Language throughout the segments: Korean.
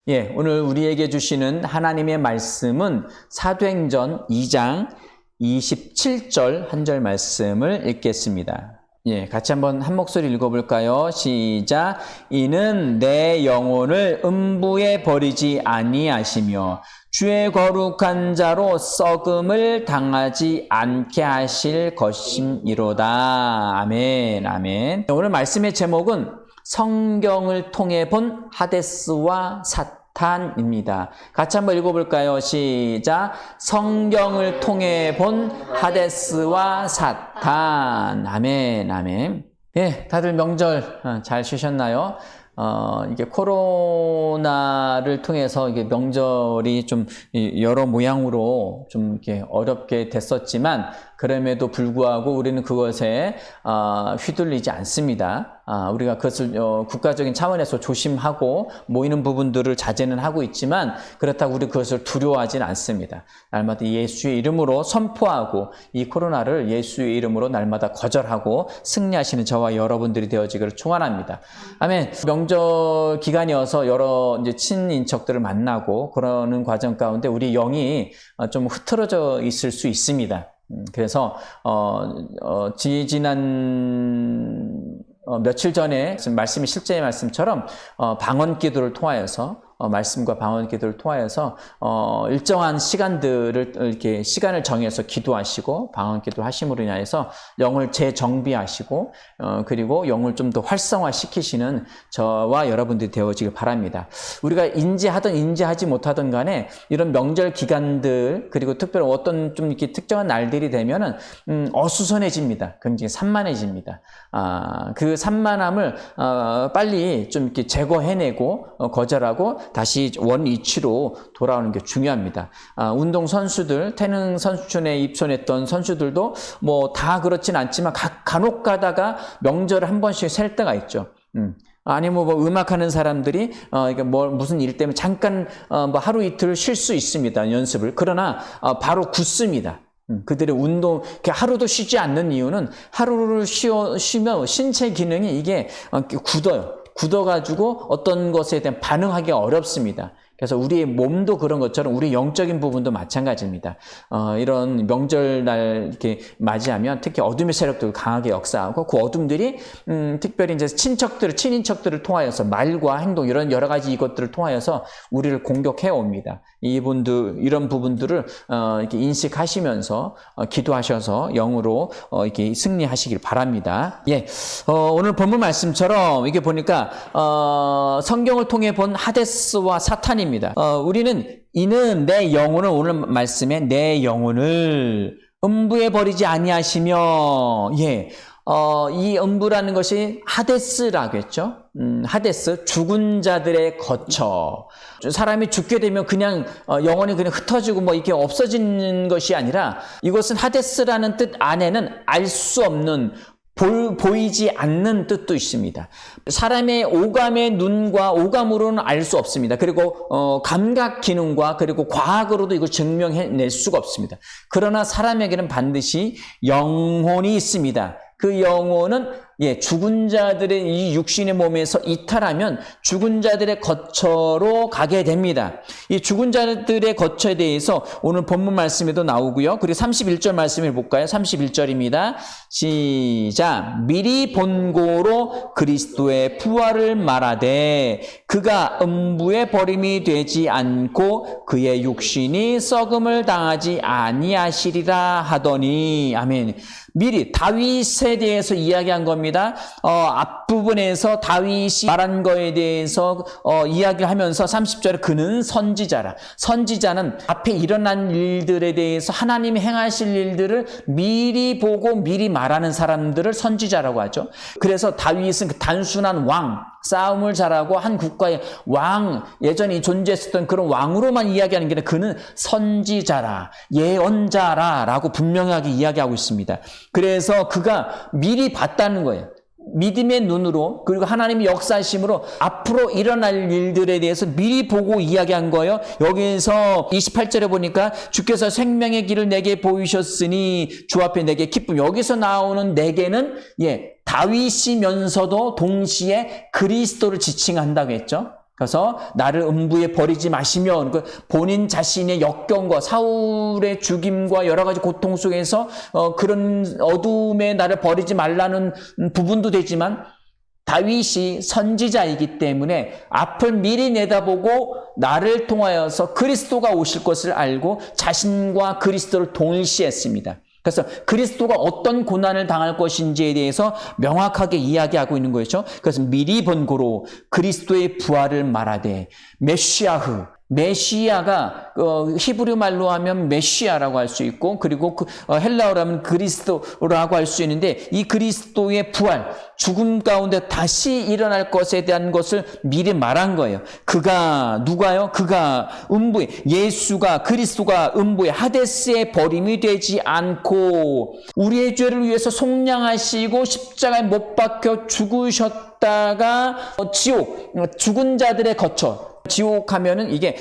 예, 오늘 우리에게 주시는 하나님의 말씀은 사도행전 2장 27절 한 절 말씀을 읽겠습니다. 예, 같이 한번 한 목소리 읽어볼까요? 시작. 이는 내 영혼을 음부에 버리지 아니하시며 주의 거룩한 자로 썩음을 당하지 않게 하실 것임이로다. 아멘, 아멘. 오늘 말씀의 제목은 성경을 통해 본 하데스와 사탄입니다. 같이 한번 읽어볼까요? 시작. 성경을 통해 본 하데스와 사탄. 아멘, 아멘. 예, 다들 명절 잘 쉬셨나요? 이게 코로나를 통해서 이게 명절이 좀 여러 모양으로 좀 이렇게 어렵게 됐었지만, 그럼에도 불구하고 우리는 그것에 휘둘리지 않습니다. 우리가 그것을 국가적인 차원에서 조심하고 모이는 부분들을 자제는 하고 있지만, 그렇다고 우리 그것을 두려워하지는 않습니다. 날마다 예수의 이름으로 선포하고 이 코로나를 예수의 이름으로 날마다 거절하고 승리하시는 저와 여러분들이 되어지기를 축원합니다. 아멘. 명절 기간이어서 여러 이제 친인척들을 만나고 그러는 과정 가운데 우리 영이 좀 흐트러져 있을 수 있습니다. 그래서 지난 며칠 전에 말씀이 실제의 말씀처럼 방언 기도를 통하여서 말씀과 방언 기도를 통하여서 일정한 시간들을 이렇게 시간을 정해서 기도하시고 방언 기도하심으로 인하여서 영을 재정비하시고 그리고 영을 좀 더 활성화시키시는 저와 여러분들이 되어지길 바랍니다. 우리가 인지하든 인지하지 못하든 간에 이런 명절 기간들 그리고 특별히 어떤 좀 이렇게 특정한 날들이 되면은 어수선해집니다. 굉장히 산만해집니다. 그 산만함을 빨리 좀 이렇게 제거해내고 거절하고 다시 원위치로 돌아오는 게 중요합니다. 운동 선수들, 태능 선수촌에 입소했던 선수들도 뭐 다 그렇진 않지만 간혹 가다가 명절을 한 번씩 셀 때가 있죠. 아니면 뭐 음악하는 사람들이 이게 뭐 무슨 일 때문에 잠깐 뭐 하루 이틀 쉴 수 있습니다. 연습을. 그러나 바로 굳습니다. 그들의 운동, 하루도 쉬지 않는 이유는 하루를 쉬면 신체 기능이 이게 굳어요. 굳어가지고 어떤 것에 대한 반응하기가 어렵습니다. 그래서 우리의 몸도 그런 것처럼 우리 영적인 부분도 마찬가지입니다. 이런 명절날 이렇게 맞이하면 특히 어둠의 세력들 강하게 역사하고 그 어둠들이 특별히 이제 친인척들을 통하여서 말과 행동 이런 여러 가지 이것들을 통하여서 우리를 공격해 옵니다. 이런 부분들을 이렇게 인식하시면서 기도하셔서 영으로 이렇게 승리하시길 바랍니다. 예, 오늘 본문 말씀처럼 이게 보니까 성경을 통해 본 하데스와 사탄입니다. 우리는 이는 내 영혼을 오늘 말씀에 내 영혼을 음부에 버리지 아니하시며 이 음부라는 것이 하데스라고 했죠. 하데스, 죽은 자들의 거처. 사람이 죽게 되면 그냥 영혼이 그냥 흩어지고 뭐 이렇게 없어지는 것이 아니라 이것은 하데스라는 뜻 안에는 알 수 없는 보이지 않는 뜻도 있습니다. 사람의 오감의 눈과 오감으로는 알 수 없습니다. 그리고 감각 기능과 그리고 과학으로도 이걸 증명해낼 수가 없습니다. 그러나 사람에게는 반드시 영혼이 있습니다. 그 영혼은 죽은 자들의 이 육신의 몸에서 이탈하면 죽은 자들의 거처로 가게 됩니다. 이 죽은 자들의 거처에 대해서 오늘 본문 말씀에도 나오고요. 그리고 31절 말씀을 볼까요? 31절입니다. 시작. 미리 본고로 그리스도의 부활을 말하되 그가 음부에 버림이 되지 않고 그의 육신이 썩음을 당하지 아니하시리라 하더니 아멘. 미리 다윗에 대해서 이야기한 겁니다. 앞부분에서 다윗이 말한 거에 대해서 이야기를 하면서 30절에 그는 선지자라. 선지자는 앞에 일어난 일들에 대해서 하나님이 행하실 일들을 미리 보고 미리 말하는 사람들을 선지자라고 하죠. 그래서 다윗은 그 단순한 왕, 싸움을 잘하고 한 국가의 왕, 예전에 존재했었던 그런 왕으로만 이야기하는 게 아니라 그는 선지자라, 예언자라 라고 분명하게 이야기하고 있습니다. 그래서 그가 미리 봤다는 거예요. 믿음의 눈으로 그리고 하나님의 역사심으로 앞으로 일어날 일들에 대해서 미리 보고 이야기한 거예요. 여기에서 28절에 보니까 주께서 생명의 길을 내게 보이셨으니 주 앞에 내게 기쁨. 여기서 나오는 내게는 다윗이면서도 동시에 그리스도를 지칭한다고 했죠. 그래서 나를 음부에 버리지 마시며 본인 자신의 역경과 사울의 죽임과 여러 가지 고통 속에서 그런 어둠에 나를 버리지 말라는 부분도 되지만 다윗이 선지자이기 때문에 앞을 미리 내다보고 나를 통하여서 그리스도가 오실 것을 알고 자신과 그리스도를 동일시했습니다. 그래서 그리스도가 어떤 고난을 당할 것인지에 대해서 명확하게 이야기하고 있는 거죠. 그래서 미리 번고로 그리스도의 부활을 말하되 메시아흐, 메시아가 히브리 말로 하면 메시아라고 할 수 있고, 그리고 헬라어로 하면 그리스도라고 할 수 있는데, 이 그리스도의 부활, 죽음 가운데 다시 일어날 것에 대한 것을 미리 말한 거예요. 그가 누가요? 그가 음부에, 예수가, 그리스도가 음부에 하데스에 버림이 되지 않고 우리의 죄를 위해서 속량하시고 십자가에 못 박혀 죽으셨다가 지옥, 죽은 자들의 거처, 지옥 하면은 이게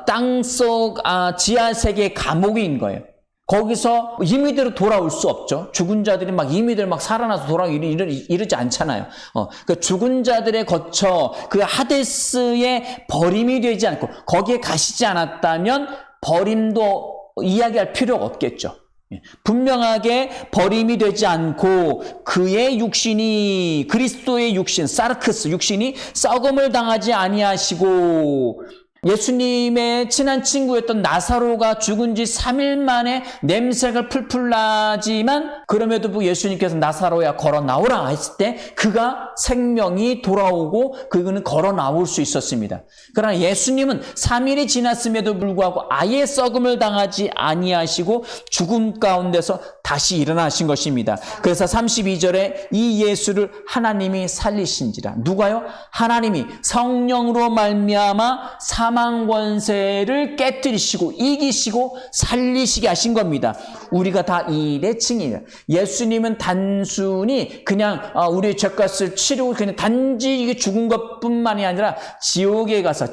땅속 지하 세계 감옥인 거예요. 거기서 임의대로 돌아올 수 없죠. 죽은 자들이 막 임의대로 막 살아나서 이러지 않잖아요. 그 죽은 자들의 거처, 그 하데스에 버림이 되지 않고 거기에 가시지 않았다면 버림도 이야기할 필요가 없겠죠. 분명하게 버림이 되지 않고 그의 육신이, 그리스도의 육신, 사르크스 육신이 썩음을 당하지 아니하시고, 예수님의 친한 친구였던 나사로가 죽은 지 3일 만에 냄새가 풀풀 나지만, 그럼에도 예수님께서 나사로야 걸어 나오라 했을 때 그가 생명이 돌아오고 그는 걸어 나올 수 있었습니다. 그러나 예수님은 3일이 지났음에도 불구하고 아예 썩음을 당하지 아니하시고 죽음 가운데서 다시 일어나신 것입니다. 그래서 32절에 이 예수를 하나님이 살리신지라. 누가요? 하나님이 성령으로 말미암아 사망 권세를 깨뜨리시고 이기시고 살리시게 하신 겁니다. 우리가 다 이의 증인이에요. 예수님은 단순히 그냥 우리의 죄값을 치르고 그냥 단지 이게 죽은 것뿐만이 아니라 지옥에 가서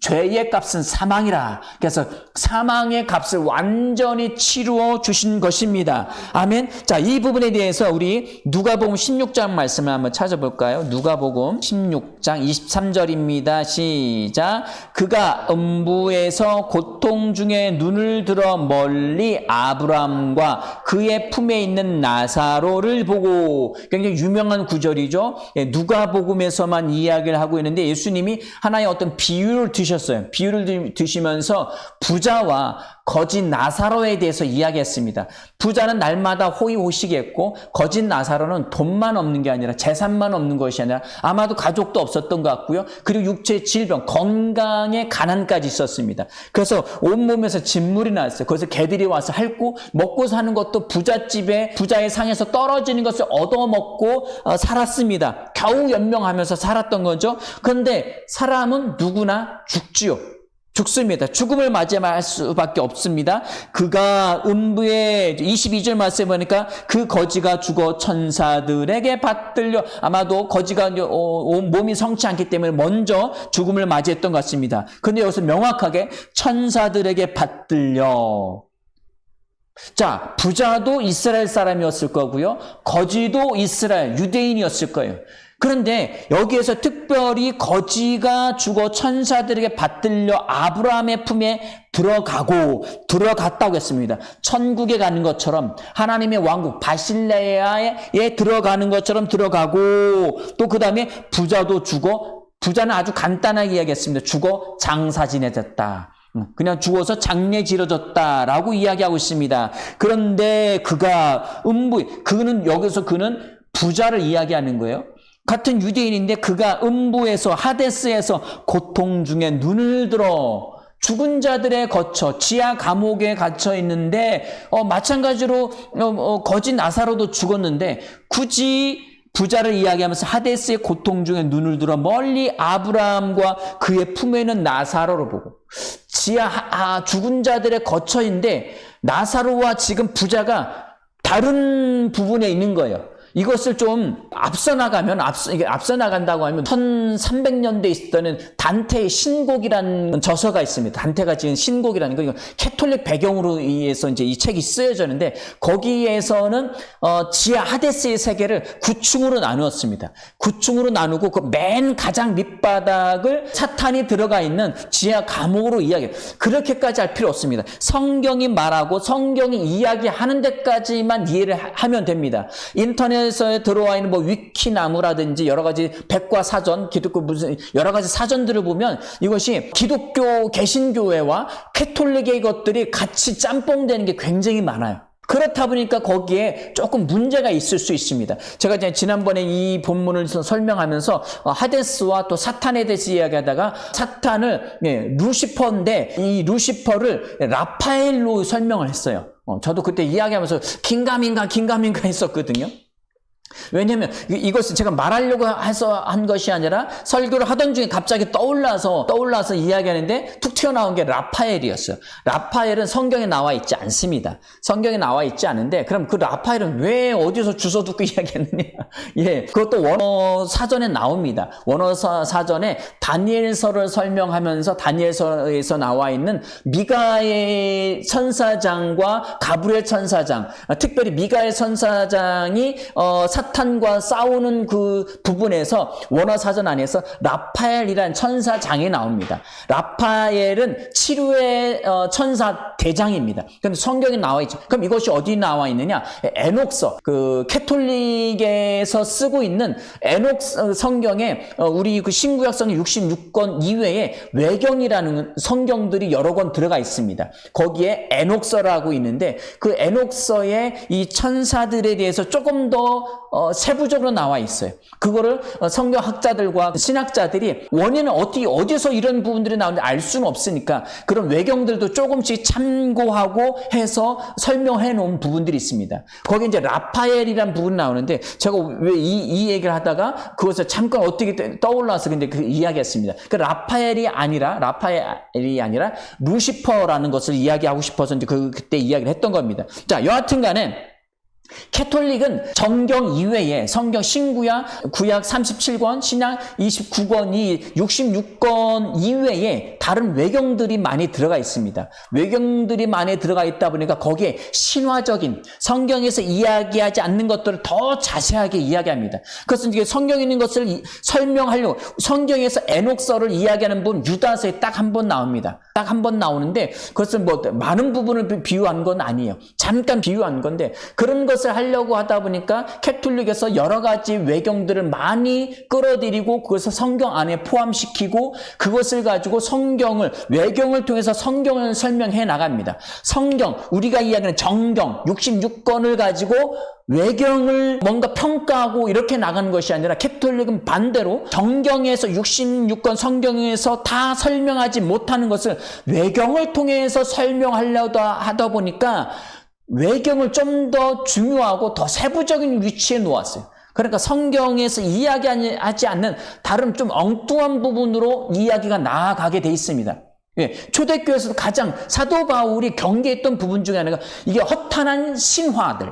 죄의 값은 사망이라. 그래서 사망의 값을 완전히 치루어 주신 것입니다. 아멘. 자, 이 부분에 대해서 우리 누가복음 16장 말씀을 한번 찾아볼까요? 누가복음 16장 23절입니다. 시작. 그가 음부에서 고통 중에 눈을 들어 멀리 아브라함과 그의 품에 있는 나사로를 보고, 굉장히 유명한 구절이죠. 누가복음에서만 이야기를 하고 있는데 예수님이 하나의 어떤 비유를 드셨어요. 비유를 드시면서 부자와 거짓 나사로에 대해서 이야기했습니다. 부자는 날마다 호의호식했고 거짓 나사로는 돈만 없는 게 아니라 재산만 없는 것이 아니라 아마도 가족도 없었던 것 같고요. 그리고 육체 질병, 건강에 가난까지 있었습니다. 그래서 온몸에서 진물이 났어요. 그래서 개들이 와서 핥고 먹고 사는 것도 부잣집에 부자의 상에서 떨어지는 것을 얻어먹고 살았습니다. 겨우 연명하면서 살았던 거죠. 그런데 사람은 누구나 죽지요. 죽습니다. 죽음을 맞이할 수밖에 없습니다. 그가 음부에 22절 말씀에 보니까 그 거지가 죽어 천사들에게 받들려, 아마도 거지가 몸이 성치 않기 때문에 먼저 죽음을 맞이했던 것 같습니다. 그런데 여기서 명확하게 천사들에게 받들려. 자, 부자도 이스라엘 사람이었을 거고요. 거지도 이스라엘, 유대인이었을 거예요. 그런데 여기에서 특별히 거지가 죽어 천사들에게 받들려 아브라함의 품에 들어갔다고 했습니다. 천국에 가는 것처럼, 하나님의 왕국 바실레아에 들어가는 것처럼 들어가고, 또 그 다음에 부자도 죽어, 부자는 아주 간단하게 이야기했습니다. 죽어 장사 지내졌다. 그냥 죽어서 장례 지러졌다라고 이야기하고 있습니다. 그런데 그가 여기서 그는 부자를 이야기하는 거예요. 같은 유대인인데 그가 음부에서, 하데스에서 고통 중에 눈을 들어 죽은 자들의 거처, 지하 감옥에 갇혀 있는데, 마찬가지로 거짓 나사로도 죽었는데 굳이 부자를 이야기하면서 하데스의 고통 중에 눈을 들어 멀리 아브라함과 그의 품에 있는 나사로를 보고, 죽은 자들의 거처인데 나사로와 지금 부자가 다른 부분에 있는 거예요. 이것을 좀 앞서 나간다고 하면 1300년대에 있었던 단테의 신곡이라는 저서가 있습니다. 단테가 지은 신곡이라는 거, 이거 캐톨릭 배경으로 의해서 이제 이 책이 쓰여졌는데, 거기에서는 지하 하데스의 세계를 9층으로 나누었습니다. 9층으로 나누고 그 맨 가장 밑바닥을 사탄이 들어가 있는 지하 감옥으로 이야기해요. 그렇게까지 할 필요 없습니다. 성경이 말하고 성경이 이야기하는 데까지만 이해를 하면 됩니다. 인터넷에 들어와 있는 뭐 위키나무라든지 여러 가지 백과사전, 기독교 무슨 여러 가지 사전들을 보면 이것이 기독교 개신교회와 캐톨릭의 것들이 같이 짬뽕되는 게 굉장히 많아요. 그렇다 보니까 거기에 조금 문제가 있을 수 있습니다. 제가 이제 지난번에 이 본문을 설명하면서 하데스와 또 사탄에 대해서 이야기하다가 사탄을 루시퍼인데 이 루시퍼를 라파엘로 설명을 했어요. 저도 그때 이야기하면서 긴가민가 했었거든요. 왜냐면 이것을 제가 말하려고 해서 한 것이 아니라 설교를 하던 중에 갑자기 떠올라서 이야기하는데 툭 튀어나온 게 라파엘이었어요. 라파엘은 성경에 나와 있지 않습니다. 성경에 나와 있지 않은데, 그럼 그 라파엘은 왜 어디서 주워 듣고 이야기했느냐? 예, 그것도 원어 사전에 나옵니다. 원어 사전에 다니엘서를 설명하면서 다니엘서에서 나와 있는 미가엘 천사장과 가브리엘 천사장, 특별히 미가엘 천사장이 사탄과 싸우는 그 부분에서 원어 사전 안에서 라파엘이라는 천사장이 나옵니다. 라파엘은 치료의 천사 대장입니다. 그런데 성경에 나와 있죠. 그럼 이것이 어디 나와 있느냐? 에녹서, 그 캐톨릭에서 쓰고 있는 에녹 성경에 우리 그 신구약성 66권 이외에 외경이라는 성경들이 여러 권 들어가 있습니다. 거기에 에녹서라고 있는데 그 에녹서에 이 천사들에 대해서 조금 더 세부적으로 나와 있어요. 그거를 성경학자들과 신학자들이 원인은 어디서 이런 부분들이 나오는지 알 수는 없으니까 그런 외경들도 조금씩 참고하고 해서 설명해 놓은 부분들이 있습니다. 거기 이제 라파엘이라는 부분이 나오는데 제가 왜 이 얘기를 하다가 그것을 잠깐 어떻게 떠올라서 근데 그 이야기했습니다. 그 라파엘이 아니라 루시퍼라는 것을 이야기하고 싶어서 이제 그때 이야기를 했던 겁니다. 자, 여하튼 간에 캐톨릭은 정경 이외에 성경 신구약, 구약 37권, 신약 29권이 66권 이외에 다른 외경들이 많이 들어가 있습니다. 외경들이 많이 들어가 있다 보니까 거기에 신화적인 성경에서 이야기하지 않는 것들을 더 자세하게 이야기합니다. 그것은 이게 성경에 있는 것을 설명하려고 성경에서 에녹서를 이야기하는 부분 유다서에 딱 한 번 나옵니다. 딱 한 번 나오는데 그것은 뭐 많은 부분을 비유한 건 아니에요. 잠깐 비유한 건데 그런 것을 하려고 하다 보니까 캐톨릭에서 여러 가지 외경들을 많이 끌어들이고 그것을 성경 안에 포함시키고 그것을 가지고 외경을 통해서 성경을 설명해 나갑니다. 성경, 우리가 이야기하는 정경 66권을 가지고 외경을 뭔가 평가하고 이렇게 나가는 것이 아니라 캐톨릭은 반대로 정경에서 66권 성경에서 다 설명하지 못하는 것을 외경을 통해서 설명하려다 하다 보니까 외경을 좀 더 중요하고 더 세부적인 위치에 놓았어요. 그러니까 성경에서 이야기하지 않는 다른 좀 엉뚱한 부분으로 이야기가 나아가게 돼 있습니다. 예, 초대교회에서도 가장 사도 바울이 경계했던 부분 중에 하나가 이게 허탄한 신화들,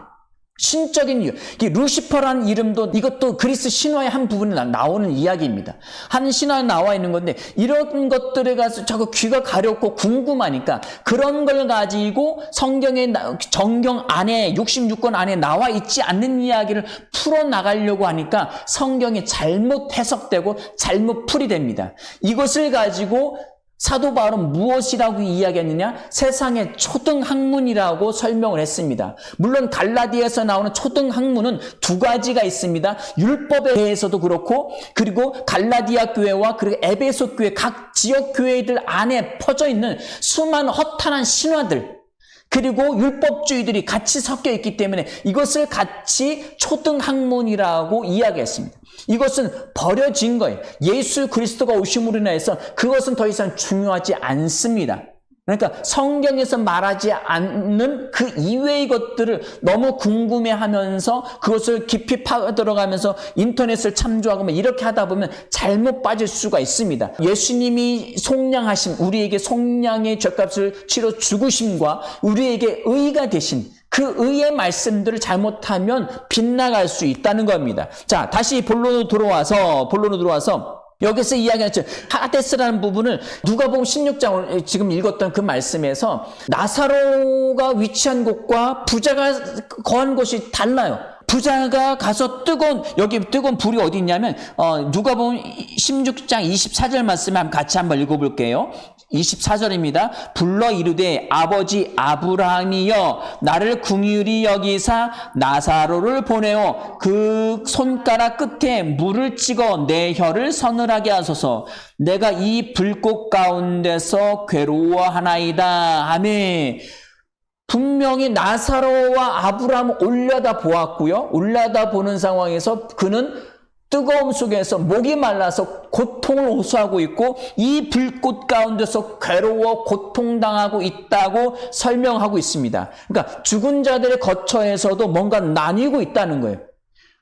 신적인 이유. 루시퍼라는 이름도 이것도 그리스 신화의 한 부분에 나오는 이야기입니다. 한 신화에 나와 있는 건데 이런 것들에 가서 자꾸 귀가 가렵고 궁금하니까 그런 걸 가지고 성경의 정경 안에 66권 안에 나와 있지 않는 이야기를 풀어나가려고 하니까 성경이 잘못 해석되고 잘못 풀이됩니다. 이것을 가지고 사도 바울은 무엇이라고 이야기했느냐? 세상의 초등학문이라고 설명을 했습니다. 물론 갈라디아에서 나오는 초등학문은 두 가지가 있습니다. 율법에 대해서도 그렇고 그리고 갈라디아 교회와 그리고 에베소 교회 각 지역 교회들 안에 퍼져 있는 수많은 허탄한 신화들 그리고 율법주의들이 같이 섞여 있기 때문에 이것을 같이 초등학문이라고 이야기했습니다. 이것은 버려진 거예요. 예수 그리스도가 오심으로 인해서 그것은 더 이상 중요하지 않습니다. 그러니까 성경에서 말하지 않는 그 이외의 것들을 너무 궁금해하면서 그것을 깊이 파들어가면서 인터넷을 참조하고 이렇게 하다 보면 잘못 빠질 수가 있습니다. 예수님이 속량하신 우리에게 속량의 죗값을 치러 죽으심과 우리에게 의가 되신 그 의의 말씀들을 잘못하면 빗나갈 수 있다는 겁니다. 자, 다시 본론으로 들어와서 여기서 이야기하죠. 하데스라는 부분을 누가복음 16장 지금 읽었던 그 말씀에서 나사로가 위치한 곳과 부자가 거한 곳이 달라요. 부자가 가서 여기 뜨거운 불이 어디 있냐면 누가복음 16장 24절 말씀 같이 한번 읽어볼게요. 24절입니다. 불러 이르되 아버지 아브라함이여 나를 긍휼히 여기사 나사로를 보내어 그 손가락 끝에 물을 찍어 내 혀를 서늘하게 하소서. 내가 이 불꽃 가운데서 괴로워하나이다. 아멘. 분명히 나사로와 아브라함을 올려다 보았고요. 올려다 보는 상황에서 그는 뜨거움 속에서 목이 말라서 고통을 호소하고 있고 이 불꽃 가운데서 괴로워 고통당하고 있다고 설명하고 있습니다. 그러니까 죽은 자들의 거처에서도 뭔가 나뉘고 있다는 거예요.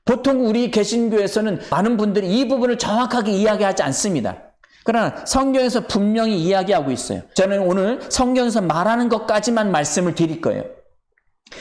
보통 우리 개신교에서는 많은 분들이 이 부분을 정확하게 이야기하지 않습니다. 그러나 성경에서 분명히 이야기하고 있어요. 저는 오늘 성경에서 말하는 것까지만 말씀을 드릴 거예요.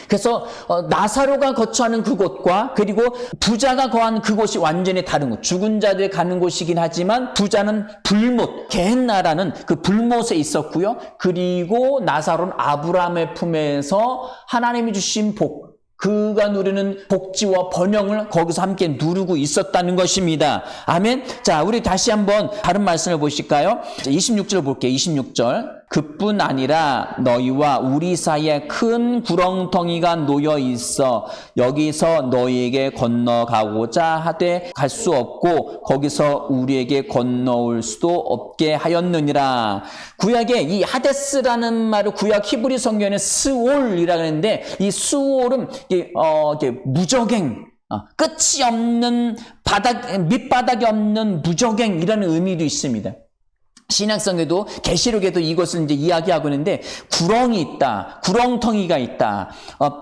그래서 나사로가 거처하는 그곳과 그리고 부자가 거하는 그곳이 완전히 다른 곳. 죽은 자들이 가는 곳이긴 하지만 부자는 불못, 게헨나라는 그 불못에 있었고요. 그리고 나사로는 아브라함의 품에서 하나님이 주신 복, 그가 누리는 복지와 번영을 거기서 함께 누리고 있었다는 것입니다. 아멘. 자, 우리 다시 한번 다른 말씀을 보실까요? 26절 볼게요. 26절. 그뿐 아니라 너희와 우리 사이에 큰 구렁텅이가 놓여 있어 여기서 너희에게 건너가고자 하되 갈 수 없고 거기서 우리에게 건너올 수도 없게 하였느니라. 구약에 이 하데스라는 말을 구약 히브리 성경에는 스올이라고 하는데 이 스올은 이게 무적행, 끝이 없는 밑바닥이 없는 무적행이라는 의미도 있습니다. 신약성에도 계시록에도 이것을 이제 이야기하고 있는데 구렁이 있다, 구렁텅이가 있다,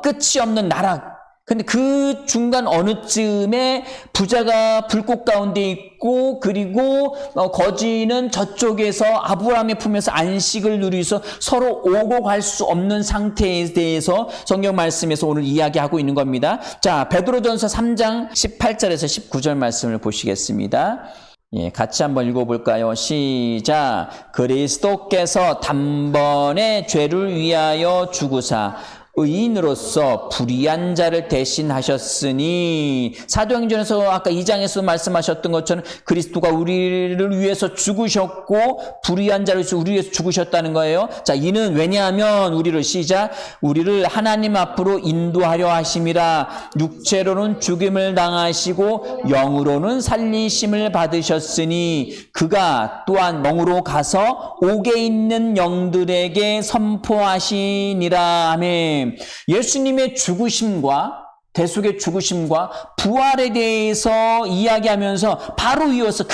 끝이 없는 나락. 근데 그 중간 어느 쯤에 부자가 불꽃 가운데 있고 그리고 거지는 저쪽에서 아브라함의 품에서 안식을 누리서 서로 오고 갈 수 없는 상태에 대해서 성경 말씀에서 오늘 이야기하고 있는 겁니다. 자, 베드로전서 3장 18절에서 19절 말씀을 보시겠습니다. 예, 같이 한번 읽어볼까요? 시작. 그리스도께서 단번에 죄를 위하여 죽으사 의인으로서 불의한 자를 대신하셨으니 사도행전에서 아까 2장에서 말씀하셨던 것처럼 그리스도가 우리를 위해서 죽으셨고 불의한 자를 위해서 우리 위해서 죽으셨다는 거예요. 자, 이는 왜냐하면 우리를 하나님 앞으로 인도하려 하심이라. 육체로는 죽임을 당하시고 영으로는 살리심을 받으셨으니 그가 또한 영으로 가서 옥에 있는 영들에게 선포하시니라. 아멘. 예수님의 죽으심과 대속의 죽으심과 부활에 대해서 이야기하면서 바로 이어서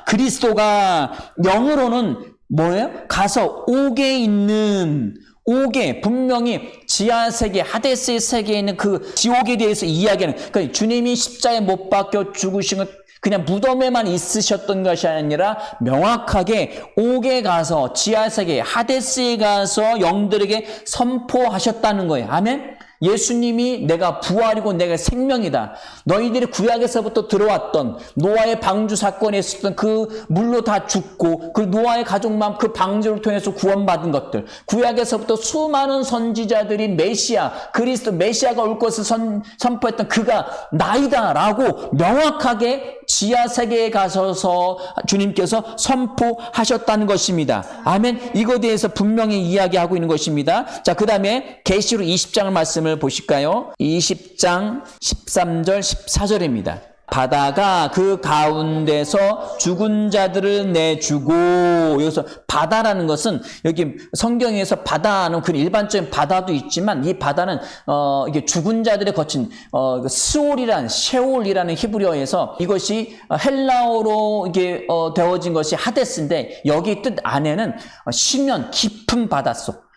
그리스도가 영으로는 뭐예요? 가서 옥에 있는 분명히 지하세계, 하데스의 세계에 있는 그 지옥에 대해서 이야기하는, 그러니까 주님이 십자가에 못 박혀 죽으신 것 그냥 무덤에만 있으셨던 것이 아니라 명확하게 옥에 가서 지하세계, 하데스에 가서 영들에게 선포하셨다는 거예요. 아멘? 예수님이 내가 부활이고 내가 생명이다. 너희들이 구약에서부터 들어왔던 노아의 방주 사건에 있었던 그 물로 다 죽고 그 노아의 가족만 그 방주를 통해서 구원받은 것들, 구약에서부터 수많은 선지자들이 그리스도 메시아가 올 것을 선포했던 그가 나이다 라고 명확하게 지하세계에 가셔서 주님께서 선포하셨다는 것입니다. 아멘. 이거에 대해서 분명히 이야기하고 있는 것입니다. 자, 그 다음에 계시록 20장을 말씀을 보실까요? 20장 13절 14절입니다. 바다가 그 가운데서 죽은 자들을 내주고, 여기서 바다라는 것은 여기 성경에서 바다는 그 일반적인 바다도 있지만 이 바다는 이게 죽은 자들의 거친 셰올이라는 히브리어에서 이것이 헬라어로 이게 되어진 것이 하데스인데 여기 뜻 안에는 심연 깊은 바닷속,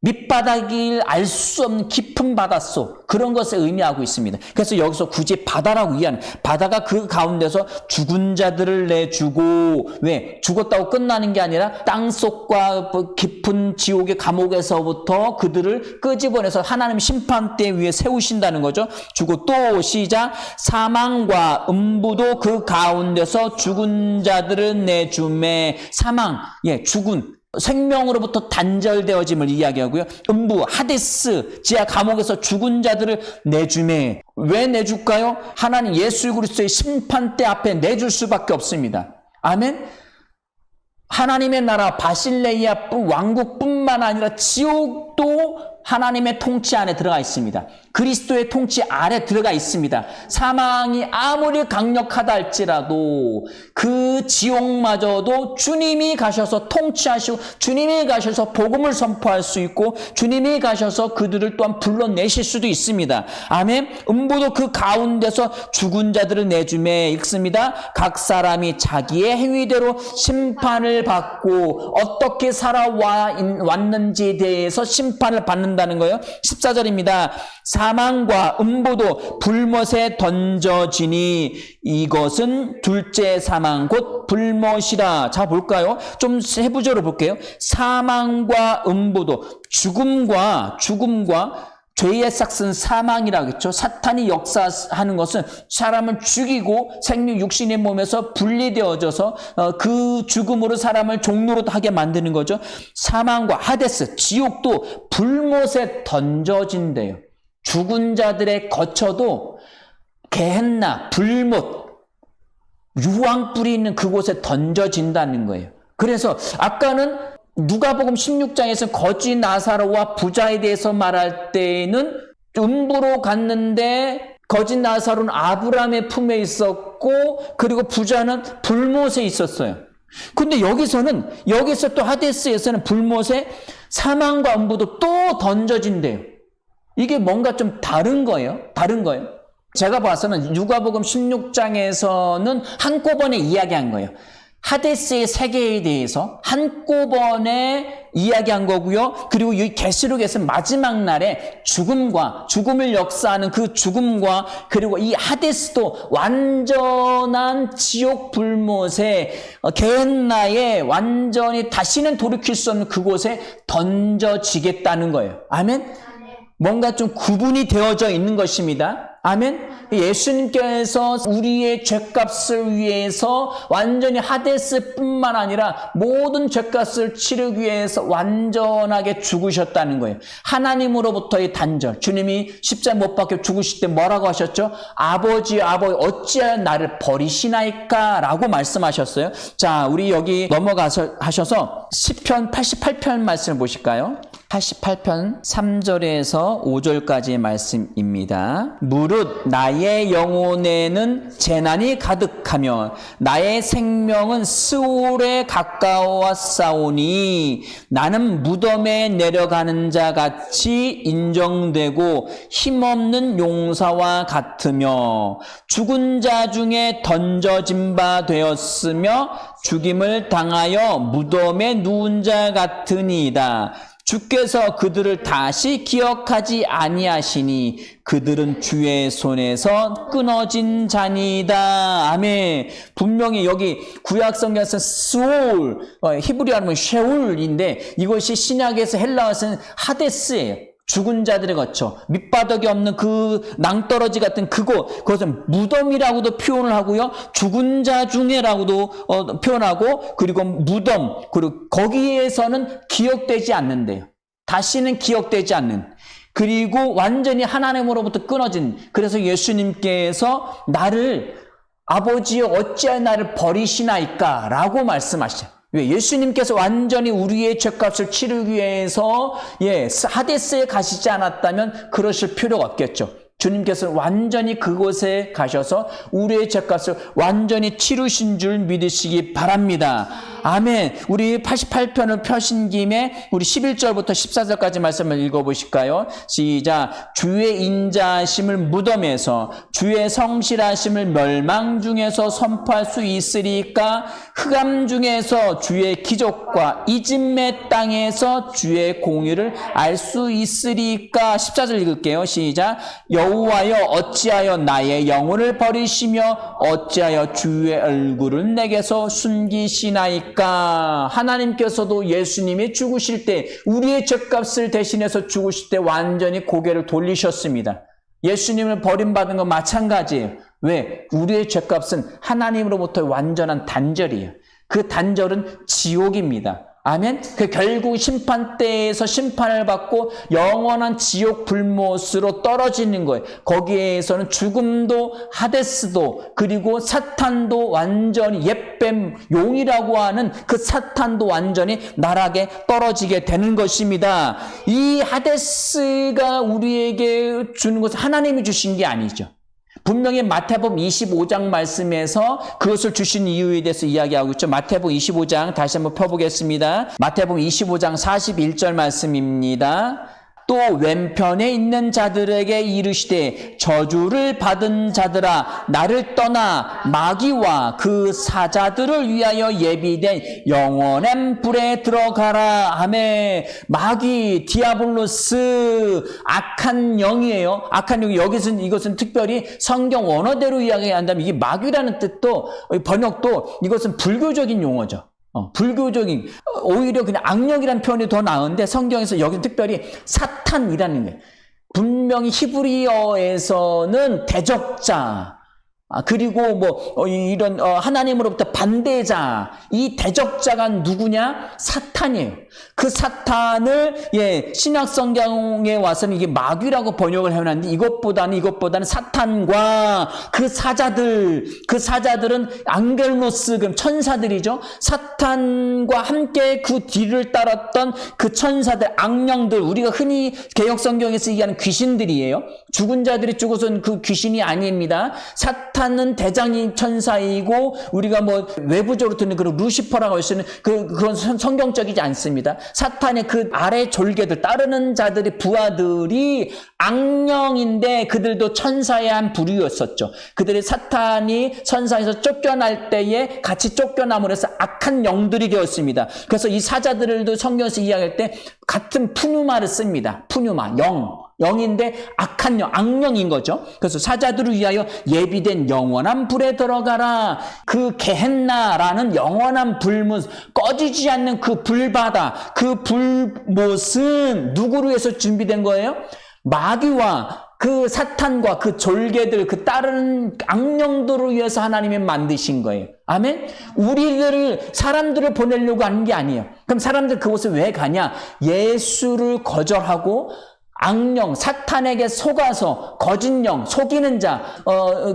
밑바닥을 알 수 없는 깊은 바닷속, 그런 것을 의미하고 있습니다. 그래서 여기서 굳이 바다라고 이해하는, 바다가 그 가운데서 죽은 자들을 내주고, 왜? 죽었다고 끝나는 게 아니라 땅속과 깊은 지옥의 감옥에서부터 그들을 끄집어내서 하나님 심판대 위에 세우신다는 거죠. 주고 또 시작. 사망과 음부도 그 가운데서 죽은 자들을 내주매. 사망, 죽은, 생명으로부터 단절되어짐을 이야기하고요. 음부, 하데스, 지하 감옥에서 죽은 자들을 내주매. 왜 내줄까요? 하나님 예수 그리스도의 심판대 앞에 내줄 수밖에 없습니다. 아멘? 하나님의 나라 바실레이아 왕국뿐만 아니라 지옥도 하나님의 통치 안에 들어가 있습니다. 그리스도의 통치 아래 들어가 있습니다. 사망이 아무리 강력하다 할지라도 그 지옥마저도 주님이 가셔서 통치하시고 주님이 가셔서 복음을 선포할 수 있고 주님이 가셔서 그들을 또한 불러내실 수도 있습니다. 아멘. 음부도 그 가운데서 죽은 자들을 내주매 읽습니다. 각 사람이 자기의 행위대로 심판을 받고 어떻게 살아왔는지에 대해서 심판을 받는다는 거예요. 14절입니다. 사망과 음부도 불못에 던져지니 이것은 둘째 사망 곧 불못이라. 자 볼까요? 좀 세부적으로 볼게요. 사망과 음부도 죽음과 죄의 삭은 사망이라고 했죠. 사탄이 역사하는 것은 사람을 죽이고 생명 육신의 몸에서 분리되어져서 그 죽음으로 사람을 종로로 하게 만드는 거죠. 사망과 하데스, 지옥도 불못에 던져진대요. 죽은 자들의 거처도 게헨나, 불못, 유황불이 있는 그곳에 던져진다는 거예요. 그래서 아까는 누가복음 16장에서 거지 나사로와 부자에 대해서 말할 때는 음부로 갔는데 거지 나사로는 아브라함의 품에 있었고 그리고 부자는 불못에 있었어요. 근데 여기서 또 하데스에서는 불못에 사망과 음부도 또 던져진대요. 이게 뭔가 좀 다른 거예요. 제가 봐서는 누가복음 16장에서는 한꺼번에 이야기한 거예요. 하데스의 세계에 대해서 한꺼번에 이야기한 거고요. 그리고 이 계시록에서는 마지막 날에 죽음을 역사하는 그 죽음과 그리고 이 하데스도 완전한 지옥 불못에 게헨나에 완전히 다시는 돌이킬 수 없는 그곳에 던져지겠다는 거예요. 아멘? 뭔가 좀 구분이 되어져 있는 것입니다. 아멘. 예수님께서 우리의 죄값을 위해서 완전히 하데스뿐만 아니라 모든 죄값을 치르기 위해서 완전하게 죽으셨다는 거예요. 하나님으로부터의 단절. 주님이 십자가 못 박혀 죽으실 때 뭐라고 하셨죠? 아버지 어찌하여 나를 버리시나이까? 라고 말씀하셨어요. 자, 우리 여기 넘어가서 하셔서 시편 88편 말씀을 보실까요? 88편 3절에서 5절까지의 말씀입니다. 무릇 나의 영혼에는 재난이 가득하며 나의 생명은 스올에 가까웠사오니 나는 무덤에 내려가는 자 같이 인정되고 힘없는 용사와 같으며 죽은 자 중에 던져진 바 되었으며 죽임을 당하여 무덤에 누운 자 같으니이다. 주께서 그들을 다시 기억하지 아니하시니 그들은 주의 손에서 끊어진 자니이다. 아멘. 분명히 여기 구약 성경에서 스올, 히브리어로 하면 셰울인데 이것이 신약에서 헬라어에서는 하데스예요. 죽은 자들의 거처, 밑바닥이 없는 그 낭떠러지 같은 그것은 무덤이라고도 표현을 하고요. 죽은 자 중에라고도 표현하고 그리고 무덤, 그리고 거기에서는 기억되지 않는데요. 다시는 기억되지 않는. 그리고 완전히 하나님으로부터 끊어진. 그래서 예수님께서 나를 아버지여 어찌하여 나를 버리시나이까? 라고 말씀하시죠. 왜? 예수님께서 완전히 우리의 죄값을 치르기 위해서 하데스에 가시지 않았다면 그러실 필요가 없겠죠. 주님께서 완전히 그곳에 가셔서 우리의 죄값을 완전히 치르신 줄 믿으시기 바랍니다. 아멘. 우리 88편을 펴신 김에 우리 11절부터 14절까지 말씀을 읽어보실까요? 시작. 주의 인자하심을 무덤에서 주의 성실하심을 멸망 중에서 선포할 수 있으리까? 흑암 중에서 주의 기적과 이집의 땅에서 주의 공의를 알 수 있으리까. 14절 읽을게요. 시작. 여호와여 어찌하여 나의 영혼을 버리시며 어찌하여 주의 얼굴을 내게서 숨기시나이까. 하나님께서도 예수님이 죽으실 때, 우리의 죄값을 대신해서 죽으실 때 완전히 고개를 돌리셨습니다. 예수님을 버림받은 건 마찬가지예요. 왜? 우리의 죄값은 하나님으로부터 완전한 단절이에요. 그 단절은 지옥입니다. 아멘? 그 결국 심판대에서 심판을 받고 영원한 지옥 불못으로 떨어지는 거예요. 거기에서는 죽음도 하데스도 그리고 사탄도 완전히 옛뱀 용이라고 하는 그 사탄도 완전히 나락에 떨어지게 되는 것입니다. 이 하데스가 우리에게 주는 것은 하나님이 주신 게 아니죠. 분명히 마태복음 25장 말씀에서 그것을 주신 이유에 대해서 이야기하고 있죠. 마태복음 25장 다시 한번 펴보겠습니다. 마태복음 25장 41절 말씀입니다. 또 왼편에 있는 자들에게 이르시되 저주를 받은 자들아 나를 떠나 마귀와 그 사자들을 위하여 예비된 영원한 불에 들어가라. 아멘. 마귀, 디아블로스, 악한 영이에요. 악한 영이 이것은 특별히 성경 원어대로 이야기한다면 이게 마귀라는 뜻도 번역도 이것은 불교적인 용어죠. 불교적인, 오히려 그냥 악령이라는 표현이 더 나은데 성경에서 여기서 특별히 사탄이라는 거예요. 분명히 히브리어에서는 대적자, 그리고 이런 하나님으로부터 반대자, 이 대적자가 누구냐? 사탄이에요. 그 사탄을 신약 성경에 와서는 이게 마귀라고 번역을 해놨는데 이것보다는 사탄과 그 사자들은 앙겔로스, 그럼 천사들이죠. 사탄과 함께 그 뒤를 따랐던 그 천사들, 악령들, 우리가 흔히 개역 성경에서 얘기하는 귀신들이에요. 죽은 자들이 죽어서는 그 귀신이 아닙니다. 사탄은 대장인 천사이고 우리가 외부적으로 듣는 그런 루시퍼라고 할 수 있는 그건 성경적이지 않습니다. 사탄의 그 아래 졸개들, 따르는 자들이 부하들이 악령인데 그들도 천사의 한 부류였었죠. 그들이 사탄이 천사에서 쫓겨날 때에 같이 쫓겨남으로 해서 악한 영들이 되었습니다. 그래서 이 사자들도 성경에서 이야기할 때 같은 푸누마를 씁니다. 푸누마, 영인데 악한 영, 악령인 거죠. 그래서 사자들을 위하여 예비된 영원한 불에 들어가라. 그 게헨나라는 영원한 불못, 꺼지지 않는 그 불바다, 그 불못은 누구로 해서 준비된 거예요? 마귀와 그 사탄과 그 졸개들, 그 따르는 악령들을 위해서 하나님이 만드신 거예요. 아멘? 사람들을 보내려고 하는 게 아니에요. 그럼 사람들 그곳에 왜 가냐? 예수를 거절하고 악령, 사탄에게 속아서 거짓 영, 속이는 자,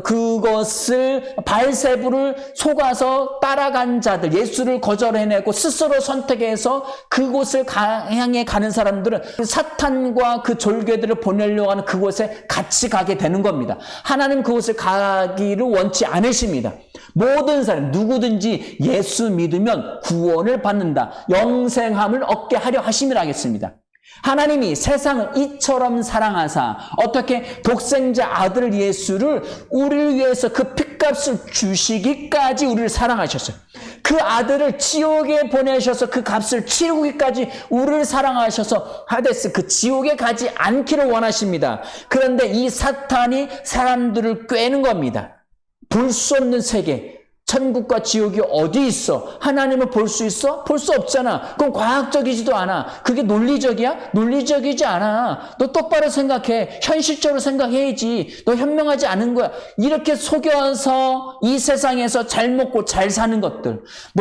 그것을 바알세불을 속아서 따라간 자들, 예수를 거절해내고 스스로 선택해서 그곳을 향해 가는 사람들은 사탄과 그 졸개들을 보내려고 하는 그곳에 같이 가게 되는 겁니다. 하나님 그곳을 가기를 원치 않으십니다. 모든 사람, 누구든지 예수 믿으면 구원을 받는다. 영생함을 얻게 하려 하심이라 하겠습니다. 하나님이 세상을 이처럼 사랑하사 어떻게 독생자 아들 예수를 우리를 위해서 그 핏값을 주시기까지 우리를 사랑하셨어요. 그 아들을 지옥에 보내셔서 그 값을 치르기까지 우리를 사랑하셔서 하데스, 그 지옥에 가지 않기를 원하십니다. 그런데 이 사탄이 사람들을 꿰는 겁니다. 볼 수 없는 세계, 천국과 지옥이 어디 있어? 하나님을 볼 수 있어? 볼 수 없잖아. 그럼 과학적이지도 않아. 그게 논리적이야? 논리적이지 않아. 너 똑바로 생각해. 현실적으로 생각해야지. 너 현명하지 않은 거야. 이렇게 속여서 이 세상에서 잘 먹고 잘 사는 것들,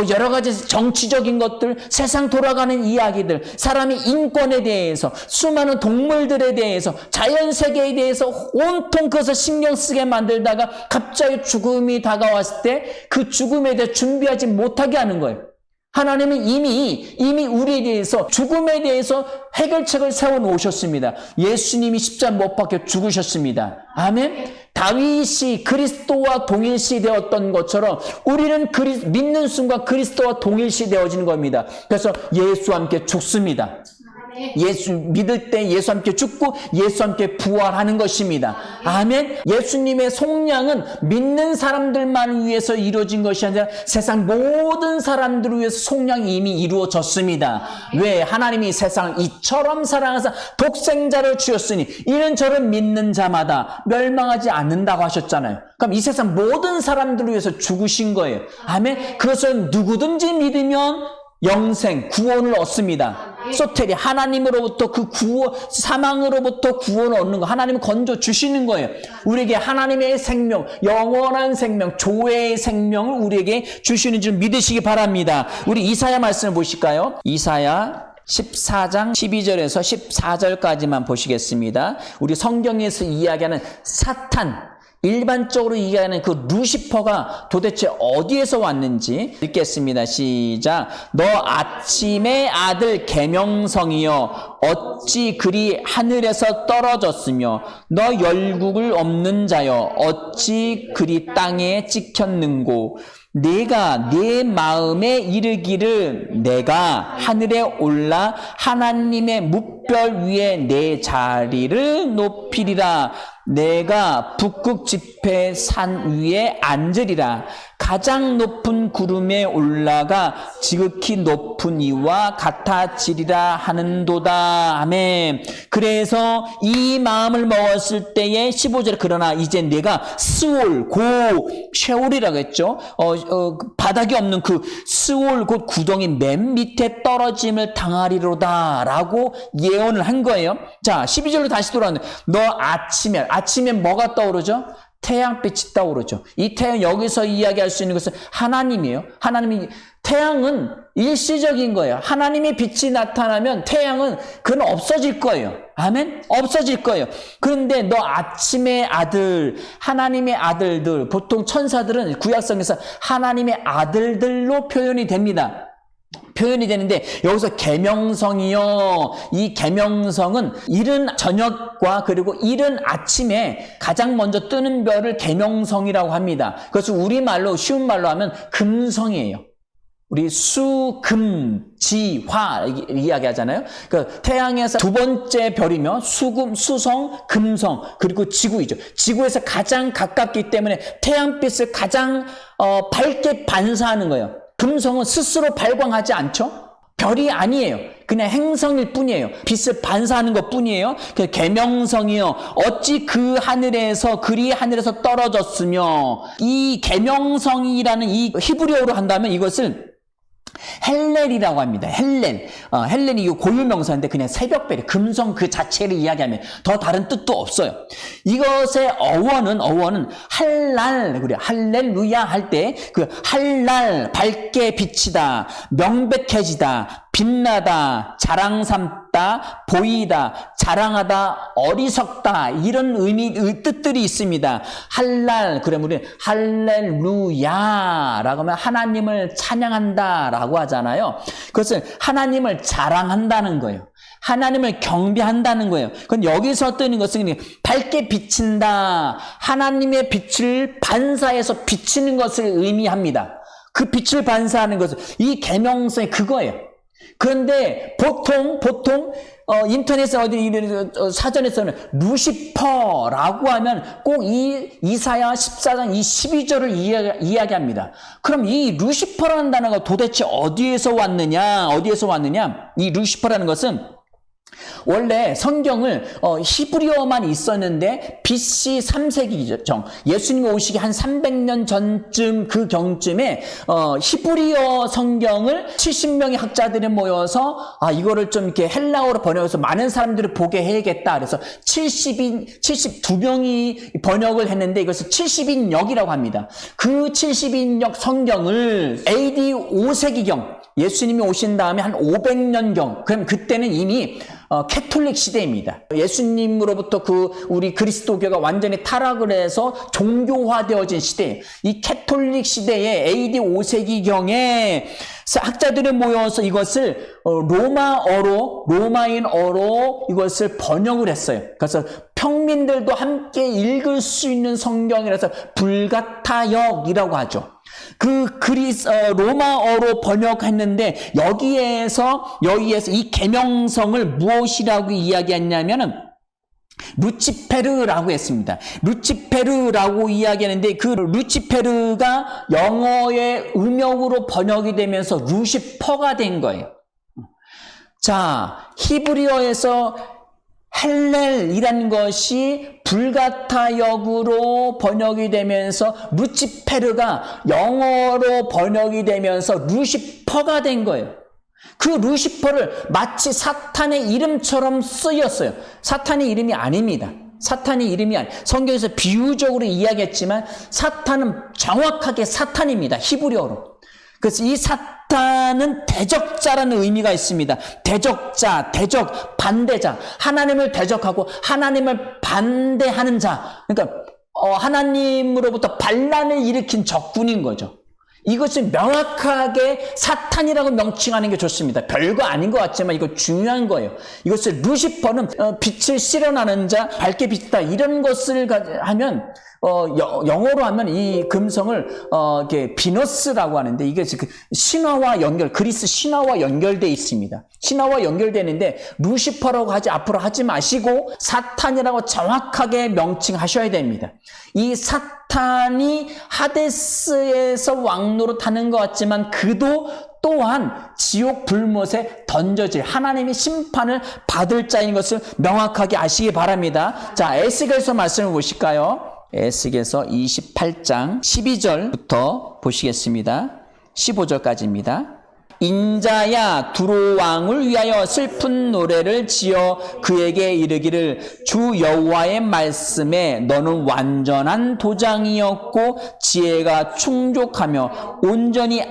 여러 가지 정치적인 것들, 세상 돌아가는 이야기들, 사람의 인권에 대해서, 수많은 동물들에 대해서, 자연 세계에 대해서 온통 그것을 신경 쓰게 만들다가 갑자기 죽음이 다가왔을 때 그 죽음에 대해 준비하지 못하게 하는 거예요. 하나님은 이미 우리에 대해서, 죽음에 대해서 해결책을 세워 놓으셨습니다. 예수님이 십자가 못 박혀 죽으셨습니다. 아멘. 다윗이 그리스도와 동일시 되었던 것처럼 우리는 믿는 순간 그리스도와 동일시 되어지는 겁니다. 그래서 예수와 함께 죽습니다. 예수 믿을 때 예수 함께 죽고 예수 함께 부활하는 것입니다. 아멘. 예수님의 속량은 믿는 사람들만 위해서 이루어진 것이 아니라 세상 모든 사람들을 위해서 속량이 이미 이루어졌습니다. 왜? 하나님이 세상을 이처럼 사랑하사 독생자를 주었으니 이는 저를 믿는 자마다 멸망하지 않는다고 하셨잖아요. 그럼 이 세상 모든 사람들을 위해서 죽으신 거예요. 아멘. 그것을 누구든지 믿으면 영생, 구원을 얻습니다. 소테리, 하나님으로부터 그 구원, 사망으로부터 구원을 얻는 거, 하나님은 건져 주시는 거예요. 우리에게 하나님의 생명, 영원한 생명, 조회의 생명을 우리에게 주시는 줄 믿으시기 바랍니다. 우리 이사야 말씀을 보실까요? 이사야 14장 12절에서 14절까지만 보시겠습니다. 우리 성경에서 이야기하는 사탄, 일반적으로 이야기하는 그 루시퍼가 도대체 어디에서 왔는지 읽겠습니다. 시작. 너 아침의 아들 계명성이여 어찌 그리 하늘에서 떨어졌으며 너 열국을 없는 자여 어찌 그리 땅에 찍혔는고 내가 내 마음에 이르기를 내가 하늘에 올라 하나님의 뭇별 위에 내 자리를 높이리라. 내가 북극 지폐 산 위에 앉으리라. 가장 높은 구름에 올라가 지극히 높은 이와 같아지리라 하는도다. 아멘. 그래서 이 마음을 먹었을 때에 15절에 그러나 이제 내가 스올 고 쉐올이라고 했죠. 바닥이 없는 그 스올 곧 구덩이 맨 밑에 떨어짐을 당하리로다 라고 예언을 한 거예요. 자, 12절로 다시 돌아왔는데 너 아침에 뭐가 떠오르죠? 태양빛이 떠오르죠. 이 태양, 여기서 이야기할 수 있는 것은 하나님이에요. 태양은 일시적인 거예요. 하나님의 빛이 나타나면 태양은 그건 없어질 거예요. 아멘? 없어질 거예요. 그런데 너 아침의 아들, 하나님의 아들들, 보통 천사들은 구약성에서 하나님의 아들들로 표현이 됩니다. 표현이 되는데 여기서 계명성이요. 이 계명성은 이른 저녁과 그리고 이른 아침에 가장 먼저 뜨는 별을 계명성이라고 합니다. 그래서 우리말로 쉬운 말로 하면 금성이에요. 우리 수, 금, 지, 화 이야기하잖아요. 그 태양에서 두 번째 별이며 수금, 수성, 금성 그리고 지구이죠. 지구에서 가장 가깝기 때문에 태양빛을 가장 밝게 반사하는 거예요. 금성은 스스로 발광하지 않죠? 별이 아니에요. 그냥 행성일 뿐이에요. 빛을 반사하는 것 뿐이에요. 계명성이요. 어찌 그 하늘에서 그리 하늘에서 떨어졌으며 이 계명성이라는 이 히브리어로 한다면 이것을 헬렐이라고 합니다. 헬렐이 이 고유명사인데 그냥 새벽별, 금성 그 자체를 이야기하면 더 다른 뜻도 없어요. 이것의 어원은 할랄, 그래 할렐루야 할 때 그 할랄, 밝게 비치다, 명백해지다, 빛나다, 자랑 삼다, 보이다, 자랑하다, 어리석다 이런 뜻들이 있습니다. 할랄, 그러면 우리 할렐루야라고 하면 하나님을 찬양한다라고 하잖아요. 그것은 하나님을 자랑한다는 거예요. 하나님을 경배한다는 거예요. 그건 여기서 뜨는 것은 밝게 비친다. 하나님의 빛을 반사해서 비치는 것을 의미합니다. 그 빛을 반사하는 것은 이 계명성이 그거예요. 그런데 보통 인터넷에 어디 사전에서는 루시퍼라고 하면 꼭 이 이사야 14장 이 12절을 이야기합니다. 그럼 이 루시퍼라는 단어가 도대체 어디에서 왔느냐? 이 루시퍼라는 것은 원래 성경을 히브리어만 있었는데 BC 3세기경 예수님이 오시기 한 300년 전쯤 그 경쯤에 히브리어 성경을 70명의 학자들이 모여서 이거를 좀 이렇게 헬라어로 번역해서 많은 사람들이 보게 해야겠다. 그래서 72명이 번역을 했는데 이것을 70인역이라고 합니다. 그 70인역 성경을 AD 5세기경 예수님이 오신 다음에 한 500년경, 그럼 그때는 이미 캐톨릭 시대입니다. 예수님으로부터 우리 그리스도교가 완전히 타락을 해서 종교화되어진 시대, 이 캐톨릭 시대에 AD 5세기경에 학자들이 모여서 이것을 로마인어로 이것을 번역을 했어요. 그래서 평민들도 함께 읽을 수 있는 성경이라서 불가타역이라고 하죠. 로마어로 번역했는데 여기에서 이 계명성을 무엇이라고 이야기했냐면은 루치페르라고 했습니다. 루치페르라고 이야기하는데 그 루치페르가 영어의 음역으로 번역이 되면서 루시퍼가 된 거예요. 자, 히브리어에서 헬렐이라는 것이 불가타역으로 번역이 되면서 루치페르가 영어로 번역이 되면서 루시퍼가 된 거예요. 그 루시퍼를 마치 사탄의 이름처럼 쓰였어요. 사탄의 이름이 아닙니다. 사탄의 이름이 성경에서 비유적으로 이야기했지만 사탄은 정확하게 사탄입니다. 히브리어로. 그래서 이 사탄은 대적자라는 의미가 있습니다. 대적자, 반대자. 하나님을 대적하고 하나님을 반대하는 자. 그러니까 하나님으로부터 반란을 일으킨 적군인 거죠. 이것을 명확하게 사탄이라고 명칭하는 게 좋습니다. 별거 아닌 것 같지만 이거 중요한 거예요. 이것을 루시퍼는 빛을 실현하는 자, 밝게 빛다 이런 것을 하면 영어로 하면 이 금성을 이렇게 비너스라고 하는데 이게 그 신화와 그리스 신화와 연결되어 있습니다. 신화와 연결되는데 루시퍼라고 앞으로 하지 마시고 사탄이라고 정확하게 명칭하셔야 됩니다. 이 사탄이 하데스에서 왕노릇하는 것 같지만 그도 또한 지옥 불못에 던져질 하나님의 심판을 받을 자인 것을 명확하게 아시기 바랍니다. 자, 에스겔서 말씀을 보실까요? 에스겔서 28장 12절부터 보시겠습니다. 15절까지입니다. 인자야 두로 왕을 위하여 슬픈 노래를 지어 그에게 이르기를 주 여호와의 말씀에 너는 완전한 도장이었고 지혜가 충족하며 온전히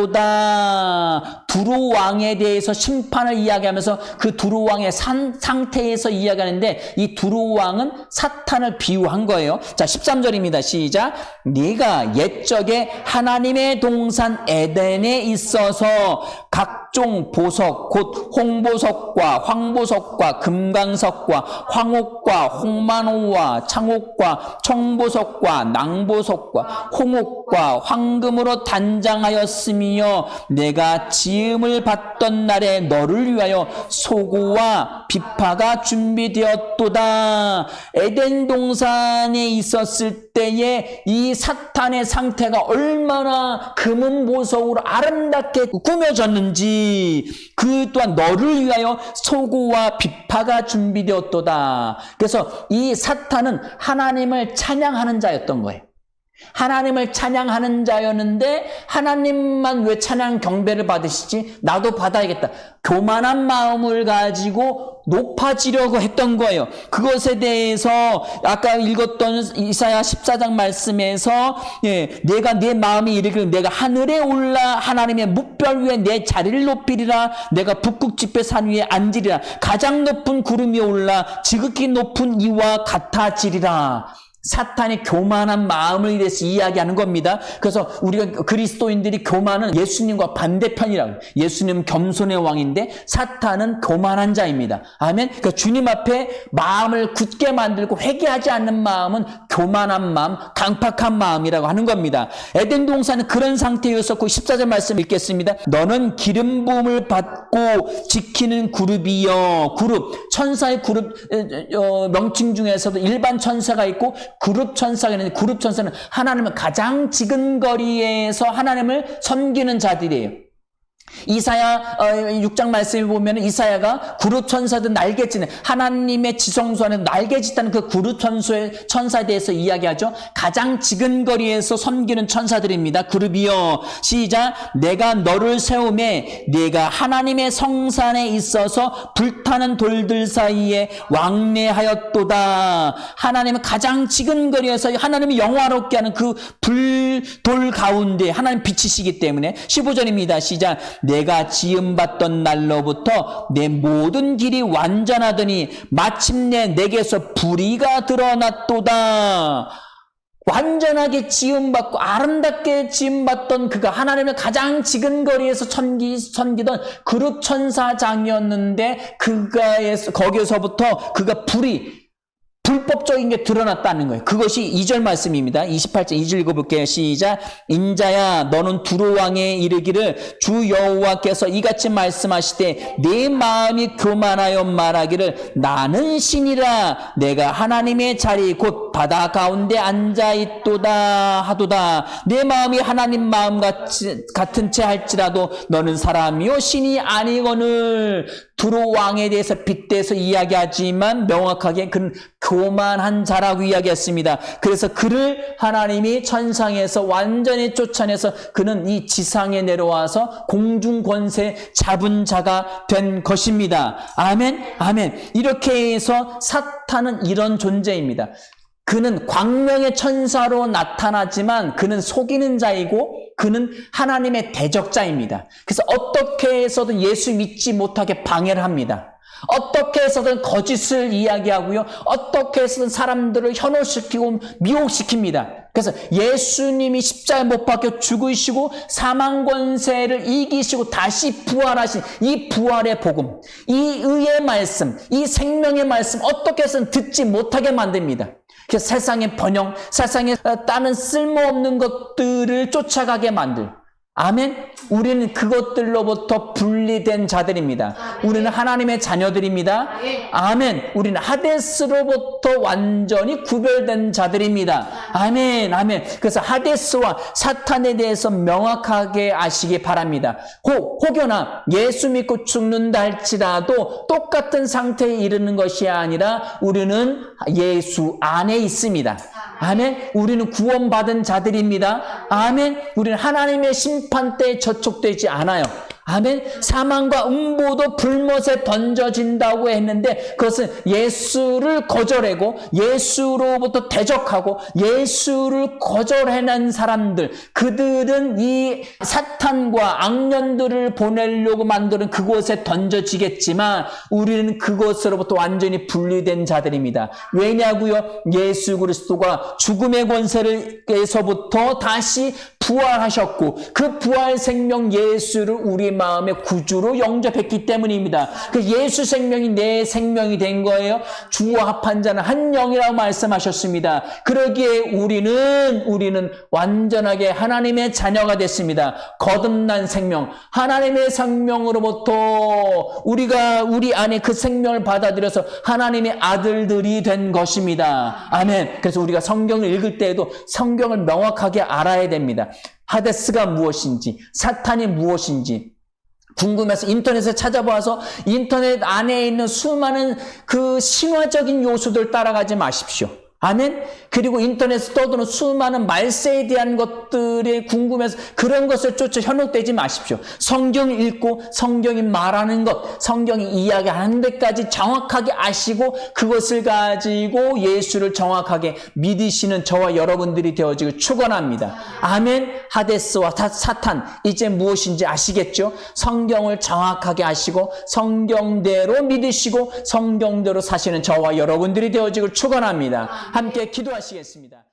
아름다웠도다. 두로 왕에 대해서 심판을 이야기하면서 그 두로 왕의 상태에서 이야기하는데 이 두로 왕은 사탄을 비유한 거예요. 자, 13절입니다. 시작. 네가 옛적에 하나님의 동산 에덴에 있어서 각종 보석 곧 홍보석과 황보석과 금강석과 황옥과 홍만호와 창옥과 청보석과 낭보석과 홍옥과 황금으로 단장하였으며 내가 지음을 받던 날에 너를 위하여 소고와 비파가 준비되었도다. 에덴 동산에 있었을 때에 이 사탄의 상태가 얼마나 금은 보석으로 아름답게 꾸며졌는지 그 또한 너를 위하여 소고와 비파가 준비되었도다. 그래서 이 사탄은 하나님을 찬양하는 자였던 거예요. 하나님을 찬양하는 자였는데 하나님만 왜 찬양 경배를 받으시지? 나도 받아야겠다. 교만한 마음을 가지고 높아지려고 했던 거예요. 그것에 대해서 아까 읽었던 이사야 14장 말씀에서 내가 내 마음이 이르기를 내가 하늘에 올라 하나님의 뭇별 위에 내 자리를 높이리라. 내가 북극 지폐 산 위에 앉으리라. 가장 높은 구름 위에 올라 지극히 높은 이와 같아지리라. 사탄의 교만한 마음을 대해서 이야기하는 겁니다. 그래서 우리가 그리스도인들이 교만은 예수님과 반대편이라고. 예수님은 겸손의 왕인데 사탄은 교만한 자입니다. 아멘. 그러니까 주님 앞에 마음을 굳게 만들고 회개하지 않는 마음은 교만한 마음, 강팍한 마음이라고 하는 겁니다. 에덴 동산은 그런 상태였었고 14절 말씀 읽겠습니다. 너는 기름 부음을 받고 지키는 그룹이여. 그룹, 천사의 그룹 명칭 중에서도 일반 천사가 있고 그룹 천사가 있는데 그룹 천사는 하나님을 가장 지근거리에서 하나님을 섬기는 자들이에요. 이사야 6장 말씀에 보면 이사야가 그룹 천사들 날개짓는 하나님의 지성소 안에 날개짓다는 그 그룹 천사에 대해서 이야기하죠. 가장 지근거리에서 섬기는 천사들입니다. 그룹이여. 시작. 내가 너를 세우매 네가 하나님의 성산에 있어서 불타는 돌들 사이에 왕래하였도다. 하나님은 가장 지근거리에서 하나님이 영화롭게 하는 그 돌 가운데 하나님 빛이시기 때문에 15절입니다. 시작. 내가 지음받던 날로부터 내 모든 길이 완전하더니 마침내 내게서 불의가 드러났도다. 완전하게 지음받고 아름답게 지음받던 그가 하나님을 가장 지근거리에서 섬기던 그룹 천사장이었는데 거기에서부터 그가 불법적인 게 드러났다는 거예요. 그것이 2절 말씀입니다. 28절 2절 읽어볼게요. 시작. 인자야 너는 두로 왕에 이르기를 주 여호와께서 이같이 말씀하시되 내 마음이 교만하여 말하기를 나는 신이라 내가 하나님의 자리 곧 바다 가운데 앉아있도다 하도다. 내 마음이 하나님 마음 같은 채 할지라도 너는 사람이요 신이 아니거늘. 두로 왕에 대해서 빗대서 이야기하지만 명확하게 그는 교만한 자라고 이야기했습니다. 그래서 그를 하나님이 천상에서 완전히 쫓아내서 그는 이 지상에 내려와서 공중 권세 잡은 자가 된 것입니다. 아멘, 아멘. 이렇게 해서 사탄은 이런 존재입니다. 그는 광명의 천사로 나타나지만 그는 속이는 자이고 그는 하나님의 대적자입니다. 그래서 어떻게 해서든 예수 믿지 못하게 방해를 합니다. 어떻게 해서든 거짓을 이야기하고요. 어떻게 해서든 사람들을 현혹시키고 미혹시킵니다. 그래서 예수님이 십자가에 못 박혀 죽으시고 사망 권세를 이기시고 다시 부활하신 이 부활의 복음, 이 의의 말씀, 이 생명의 말씀 어떻게 해서든 듣지 못하게 만듭니다. 그래서 세상의 번영, 세상에 다른 쓸모없는 것들을 쫓아가게 만들. 아멘. 우리는 그것들로부터 분리된 자들입니다. 우리는 하나님의 자녀들입니다. 아멘. 우리는 하데스로부터 완전히 구별된 자들입니다. 아멘. 아멘. 그래서 하데스와 사탄에 대해서 명확하게 아시기 바랍니다. 혹여나 예수 믿고 죽는다 할지라도 똑같은 상태에 이르는 것이 아니라 우리는 예수 안에 있습니다. 아멘. 우리는 구원받은 자들입니다. 아멘. 우리는 하나님의 심판대에 저촉되지 않아요. 아멘. 사망과 음보도 불못에 던져진다고 했는데 그것은 예수를 거절하고 예수로부터 대적하고 예수를 거절해낸 사람들, 그들은 이 사탄과 악년들을 보내려고 만드는 그곳에 던져지겠지만 우리는 그것으로부터 완전히 분리된 자들입니다. 왜냐고요? 예수 그리스도가 죽음의 권세에서부터 다시 부활하셨고 그 부활 생명 예수를 우리 마음의 구주로 영접했기 때문입니다. 그 예수 생명이 내 생명이 된 거예요. 주와 합한 자는 한 영이라고 말씀하셨습니다. 그러기에 우리는 완전하게 하나님의 자녀가 됐습니다. 거듭난 생명, 하나님의 생명으로부터 우리가 우리 안에 그 생명을 받아들여서 하나님의 아들들이 된 것입니다. 아멘. 그래서 우리가 성경을 읽을 때에도 성경을 명확하게 알아야 됩니다. 하데스가 무엇인지, 사탄이 무엇인지 궁금해서 인터넷에 찾아봐서 인터넷 안에 있는 수많은 그 신화적인 요소들 따라가지 마십시오. 아멘. 그리고 인터넷에 떠도는 수많은 말세에 대한 것들에 궁금해서 그런 것을 쫓아 현혹되지 마십시오. 성경을 읽고 성경이 말하는 것, 성경이 이야기하는 데까지 정확하게 아시고 그것을 가지고 예수를 정확하게 믿으시는 저와 여러분들이 되어지길 축원합니다. 아멘. 하데스와 사탄 이제 무엇인지 아시겠죠? 성경을 정확하게 아시고 성경대로 믿으시고 성경대로 사시는 저와 여러분들이 되어지길 축원합니다. 함께 기도하시겠습니다.